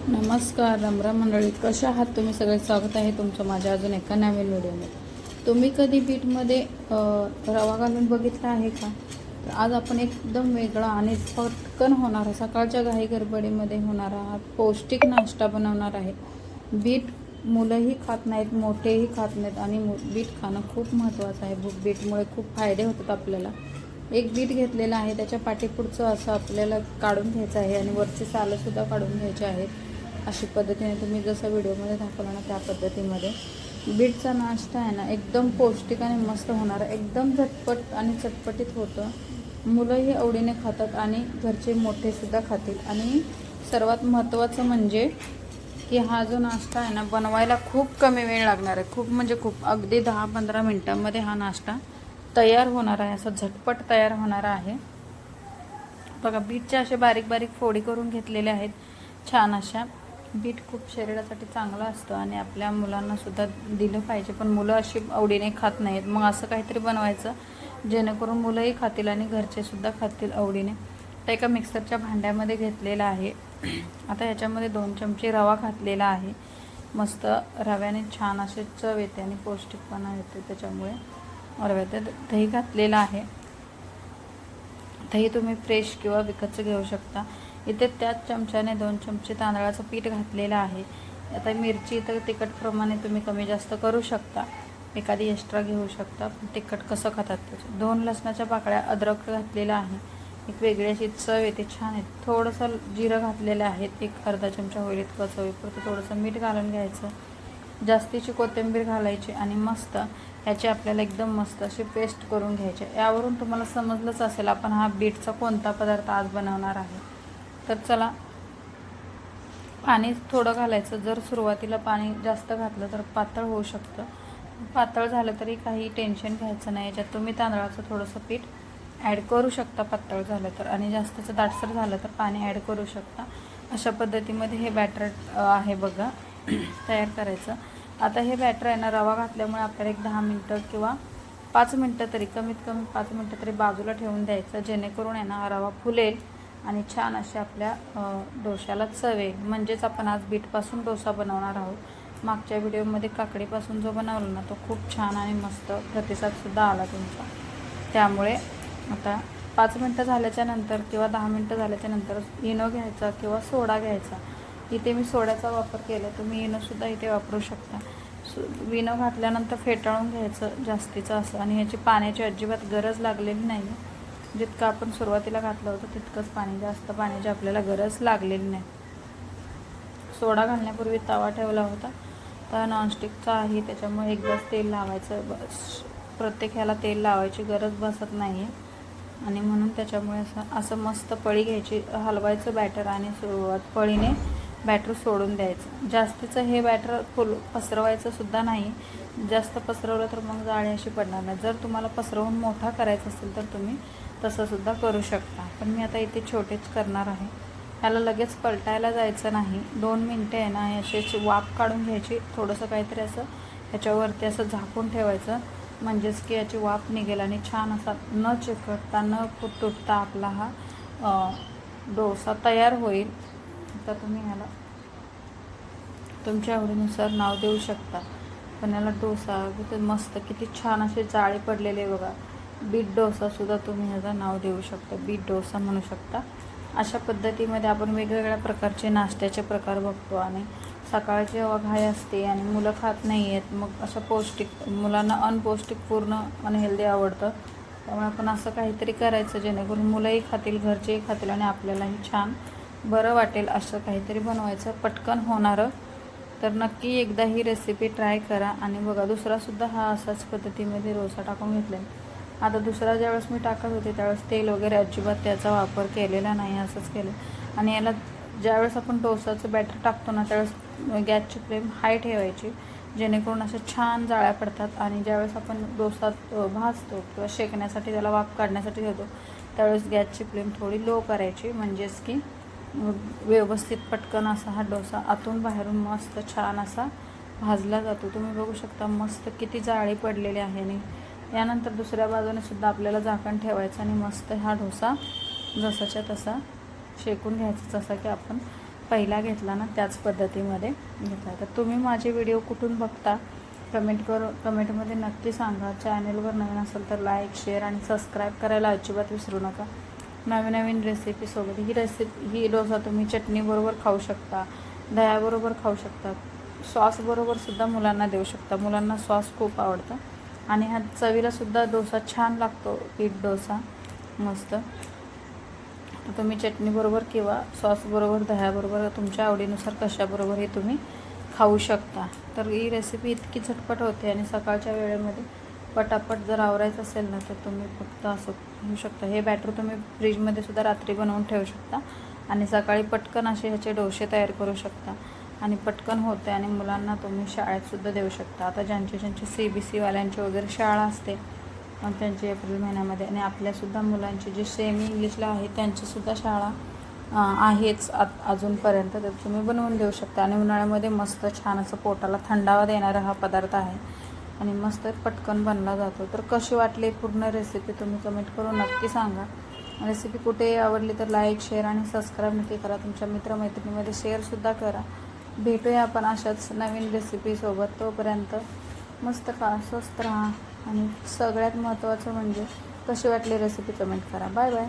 नमस्कार रामराम मंडळी, कशा आहात तुम्ही सगळे? स्वागत आहे तुमचं माझ्या अजून एका नवीन व्हिडिओमध्ये. तुम्ही कधी बीटमध्ये रवा घालून बघितला आहे का? तर आज आपण एकदम वेगळा आणि पटकन होणारा, सकाळच्या घाई गडबडीमध्ये होणारा पौष्टिक नाश्ता बनवणार आहे. बीट मुलंही खात नाहीत, मोठेही खात नाहीत आणि बीट खाणं खूप महत्त्वाचं आहे. बीटमुळे खूप फायदे होतात आपल्याला. एक बीट घेतलेला आहे, त्याच्या पाठीपुढचं असं आपल्याला काढून घ्यायचं आहे आणि वरची सालंसुद्धा काढून घ्यायची आहेत. अशी पद्धतीने तुम्ही जसं व्हिडिओमध्ये दाखवलं ना त्या पद्धतीमध्ये बीटचा नाश्ता आहे ना एकदम पौष्टिक आणि मस्त होणार, एकदम झटपट आणि चटपटीत होतं. मुलंही आवडीने खातात आणि घरचे मोठेसुद्धा खातील. आणि सर्वात महत्त्वाचं म्हणजे की हा जो नाश्ता आहे ना बनवायला खूप कमी वेळ लागणार आहे. खूप म्हणजे खूप, अगदी 10-15 मिनटांमध्ये हा नाश्ता तयार होणार आहे. असं झटपट तयार होणार आहे. बघा, बीटचे असे बारीक बारीक फोडी करून घेतलेले आहेत छान अशा. बीट खूप शरीरासाठी चांगलं असतं आणि आपल्या मुलांनासुद्धा दिलं पाहिजे, पण मुलं अशी आवडीने खात नाहीत. मग असं काहीतरी बनवायचं जेणेकरून मुलंही खातील आणि घरचेसुद्धा खातील आवडीने. तर एका मिक्सरच्या भांड्यामध्ये घेतलेला आहे. आता ह्याच्यामध्ये 2 चमचे रवा घातलेला आहे. मस्त रव्याने छान असे चव येते आणि पौष्टिकपणा येते. त्याच्यामुळे रव्यात दही घातलेलं आहे. दही तुम्ही फ्रेश किंवा विकतचं घेऊ शकता. इथे त्याच चमच्याने 2 चमचे तांदळाचं पीठ घातलेलं आहे. आता मिरची तर तिखटप्रमाणे तुम्ही कमी जास्त करू शकता, एखादी एक्स्ट्रा घेऊ शकता, तिखट कसं खातात त्याचं. 2 लसणाच्या पाकळ्या, अद्रक घातलेला आहे. एक वेगळी अशी चव येते, छान आहे. थोडंसं जिरं घातलेलं आहे, एक अर्धा चमचा होईल इतकं चवीपुरतं. थोडंसं मीठ घालून घ्यायचं, जास्तीची कोथिंबीर घालायची आणि मस्त याची आपल्याला एकदम मस्त अशी पेस्ट करून घ्यायची. यावरून तुम्हाला समजलंच असेल आपण हा बीटचा कोणता पदार्थ आज बनवणार आहे. तर चला, पाणी थोडं घालायचं. जर सुरुवातीला पाणी जास्त घातलं तर पातळ होऊ शकतं. पातळ झालं तरी काही टेन्शन घ्यायचं नाही. याच्यात तुम्ही तांदळाचं थोडंसं पीठ ॲड करू शकता पातळ झालं तर, आणि जास्तचं दाटसर झालं तर पाणी ॲड करू शकता. अशा पद्धतीमध्ये हे बॅटर आहे बघा तयार करायचं. आता हे बॅटर आहे ना, रवा घातल्यामुळे आपल्याला एक 10 मिनटं किंवा 5 मिनटं तरी, कमीत कमी 5 मिनटं तरी बाजूला ठेवून द्यायचं, जेणेकरून आहे ना हा रवा फुलेल आणि छान असे आपल्या डोश्याला चव येईल. म्हणजेच आपण आज बीटपासून डोसा बनवणार आहोत. मागच्या व्हिडिओमध्ये काकडीपासून जो बनवला ना तो खूप छान आणि मस्त प्रतिसादसुद्धा आला तुमचा. त्यामुळे आता 5 मिनटं झाल्याच्या नंतर किंवा 10 मिनटं झाल्याच्या नंतर इनो घ्यायचा किंवा सोडा घ्यायचा. इथे मी सोड्याचा वापर केला, तुम्ही इनोसुद्धा इथे वापरू शकता. इनो घातल्यानंतर फेटाळून घ्यायचं जास्तीचं असं, आणि ह्याची पाण्याची अजिबात गरज लागलेली नाही. जितकं आपण सुरुवातीला घातलं होतं तितकंच पाणी, जास्त पाण्याची आपल्याला गरज लागलेली नाही. सोडा घालण्यापूर्वी तवा ठेवला होता, तर नॉनस्टिकचा आहे, त्याच्यामुळे एकदाच तेल लावायचं. प्रत्येक ह्याला तेल लावायची गरज बसत नाही आहे, आणि म्हणून त्याच्यामुळे असं मस्त पळी घ्यायची, हलवायचं बॅटर आणि पळीने बॅटर सोडून द्यायचं. जास्तीचं हे बॅटर पसरवायचं सुद्धा नाही. जास्त पसरवलं तर मग जाळी अशी पडणार नाही. जर तुम्हाला पसरवून मोठा करायचा असेल तर तुम्ही तसंसुद्धा करू शकता, पण मी आता इथे छोटेच करणार आहे. ह्याला लगेच पलटायला जायचं नाही. 2 मिनटे आहे ना अशीच वाफ काढून घ्यायची. थोडंसं काहीतरी असं ह्याच्यावरती असं झाकून ठेवायचं, म्हणजेच की याची वाफ निघेल आणि छान असा न चिकटता न तुटता आपला हा डोसा तयार होईल. आता तुम्ही ह्याला तुमच्या आवडीनुसार नाव देऊ शकता, पण याला डोसा किती मस्त, किती छान असे जाळी पडलेले बघा. बीट डोसासुद्धा तुम्ही ह्याचं नाव देऊ शकता, बीट डोसा म्हणू शकता. अशा पद्धतीमध्ये आपण वेगवेगळ्या प्रकारचे नाश्त्याचे प्रकार बघतो, आणि सकाळची घाई असते आणि मुलं खात नाही आहेत, मग असं पौष्टिक, मुलांना अनपौष्टिक पूर्ण अनहेल्दी आवडतं. त्यामुळे आपण असं काहीतरी करायचं जेणेकरून मुलंही खातील, घरचेही खातील आणि आपल्यालाही छान बरं वाटेल. असं काहीतरी बनवायचं, पटकन होणारं. तर नक्की एकदा ही रेसिपी ट्राय करा. आणि बघा, दुसरासुद्धा हा असाच पद्धतीमध्ये डोसा टाकून घेतला. आता दुसरा ज्यावेळेस मी टाकत होते त्यावेळेस तेल वगैरे अजिबात त्याचा वापर केलेला नाही, असंच केलं. आणि याला ज्यावेळेस आपण डोसाचं बॅटर टाकतो ना त्यावेळेस गॅसची फ्लेम हाय ठेवायची, जेणेकरून अशा छान जाळ्या पडतात. आणि ज्यावेळेस आपण डोसा भाजतो किंवा शेकण्यासाठी त्याला वाफ काढण्यासाठी घेतो त्यावेळेस गॅसची फ्लेम थोडी लो करायची, म्हणजेच की व्यवस्थित पटकन असा हा डोसा आतून बाहेरून मस्त छान असा भाजला जातो. तुम्ही बघू शकता मस्त किती जाळी पडलेली आहे. आणि यानंतर दुसऱ्या बाजूने सुद्धा आपल्याला झाकण ठेवायचं आणि मस्त हा डोसा जसाच्या तसा शेकून घ्यायचा, जसा की आपण पहिला घेतला ना त्याच पद्धतीमध्ये घेतला. तर तुम्ही माझे व्हिडिओ कुठून बघता कमेंटमध्ये नक्की सांगा. चॅनलवर नवीन असेल तर लाईक, शेअर आणि सबस्क्राईब करायला अजिबात विसरू नका. नवीन नवीन रेसिपीसोबत ही डोसा तुम्ही चटणीबरोबर खाऊ शकता, दह्याबरोबर खाऊ शकता, सॉसबरोबरसुद्धा मुलांना देऊ शकता. मुलांना सॉस खूप आवडतं आणि ह्या चवीलासुद्धा डोसा छान लागतो. पीठ डोसा मस्त. तर तुम्ही चटणीबरोबर किंवा सॉसबरोबर, दह्याबरोबर, तुमच्या आवडीनुसार कशाबरोबर हे तुम्ही खाऊ शकता. तर ही रेसिपी इतकी झटपट होते आणि सकाळच्या वेळेमध्ये पटापट जर आवरायचं असेल ना तर तुम्ही फक्त असं घेऊ शकता. हे बॅटर तुम्ही फ्रीजमध्ये सुद्धा रात्री बनवून ठेवू शकता आणि सकाळी पटकन असे ह्याचे डोसे तयार करू शकता आणि पटकन होते आणि मुलांना तुम्ही शाळेतसुद्धा देऊ शकता. आता ज्यांची CBSE वाल्यांची वगैरे शाळा असते त्यांची एप्रिल महिन्यामध्ये आणि आपल्यासुद्धा मुलांची जी सेमी इंग्लिशला आहे त्यांचीसुद्धा शाळा आहेच अजूनपर्यंत. तर तुम्ही बनवून देऊ शकता आणि उन्हाळ्यामध्ये मस्त छान असं पोटाला थंडावा देणारा हा पदार्थ आहे आणि मस्त पटकन बनला जातो. तर कशी वाटली पूर्ण रेसिपी तुम्ही कमेंट करून नक्की सांगा. रेसिपी कुठेही आवडली तर लाईक, शेअर आणि सबस्क्राईब नक्की करा. तुमच्या मित्रमैत्रिणीमध्ये शेअरसुद्धा करा. भेटूया आपण अशाच नवीन रेसिपीसोबत. तोपर्यंत मस्त खा, स्वस्त राहा आणि सगळ्यात महत्त्वाचं म्हणजे कशी वाटली रेसिपी कमेंट करा. Bye bye.